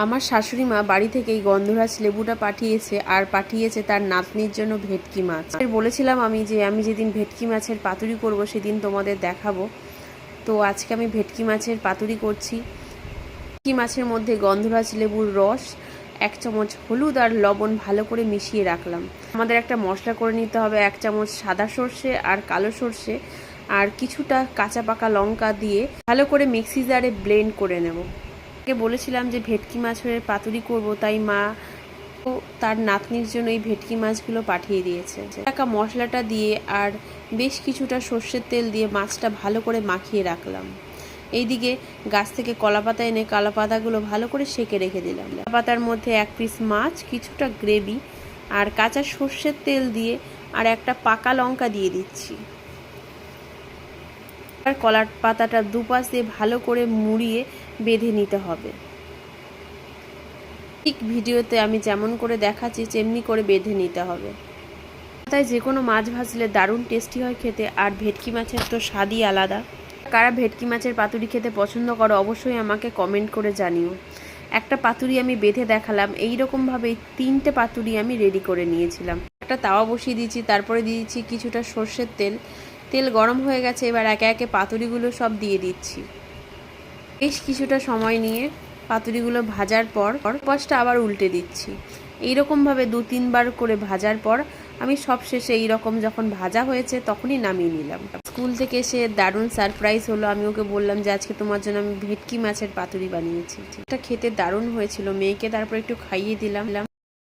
আমার শাশুড়ি মা বাড়ি থেকেই গন্ধরাজ লেবুটা পাঠিয়েছে আর পাঠিয়েছে তার নাতনির জন্য ভেটকি মাছ। বলেছিলাম আমি যেদিন ভেটকি মাছের পাতুরি করব সেদিন তোমাদের দেখাবো। তো আজকে আমি ভেটকি মাছের পাতুরি করছি। ভেটকি মাছের মধ্যে গন্ধরাজ লেবুর রস, 1 চামচ হলুদ আর লবণ ভালো করে মিশিয়ে রাখলাম। আমাদের একটা মশলা করে নিতে হবে। 1 চামচ সাদা সর্ষে আর কালো সর্ষে আর কিছুটা কাঁচা পাকা লঙ্কা দিয়ে ভালো করে মিক্সি জারে ব্লেন্ড করে নেব। বলেছিলাম যে ভেটকি মাছের পাতুরি করব, তাই মা তার নাতনির জন্য এই ভেটকি মাছগুলো পাঠিয়ে দিয়েছে। টাকা মশলাটা দিয়ে আর বেশ কিছুটা সর্ষের তেল দিয়ে মাছটা ভালো করে মাখিয়ে রাখলাম। এইদিকে গাছ থেকে কলাপাতা এনে কলাপাতাগুলো ভালো করে সেঁকে রেখে দিলাম। কলাপাতার মধ্যে 1 পিস মাছ, কিছুটা গ্রেভি আর কাঁচা সর্ষের তেল দিয়ে আর একটা পাকা লঙ্কা দিয়ে দিচ্ছি। আর কলার পাতাটা দুপাশ দিয়ে ভালো করে মুড়িয়ে বেঁধে নিতে হবে। ঠিক ভিডিওতে আমি যেমন করে দেখাচ্ছি তেমনি করে বেঁধে নিতে হবে। তাই যে কোনো মাছ ভাজলে দারুণ টেস্টি হয় খেতে, আর ভেটকি মাছের তো স্বাদই আলাদা। কারা ভেটকি মাছের পাতুরি খেতে পছন্দ করো অবশ্যই আমাকে কমেন্ট করে জানিও। একটা পাতুরি আমি বেঁধে দেখালাম, এইরকমভাবে 3টে পাতুরি আমি রেডি করে নিয়েছিলাম। একটা তাওয়া বসিয়ে দিয়েছি, তারপরে দিয়েছি কিছুটা সর্ষের তেল। তেল গরম হয়ে গেছে, এবার একে একে পাতুরিগুলো সব দিয়ে দিচ্ছি। বেশ কিছুটা সময় নিয়ে পাতুরিগুলো ভাজার পর পাশটা আবার উল্টে দিচ্ছি। এইরকমভাবে 2-3 বার করে ভাজার পর আমি সব শেষে এইরকম যখন ভাজা হয়েছে তখনই নামিয়ে নিলাম। স্কুল থেকে এসে দারুণ সারপ্রাইজ হলো। আমি ওকে বললাম যে আজকে তোমার জন্য আমি ভেটকি মাছের পাতুরি বানিয়েছি। এটা খেতে দারুণ হয়েছিল। মেয়েকে তারপর একটু খাইয়ে দিলাম।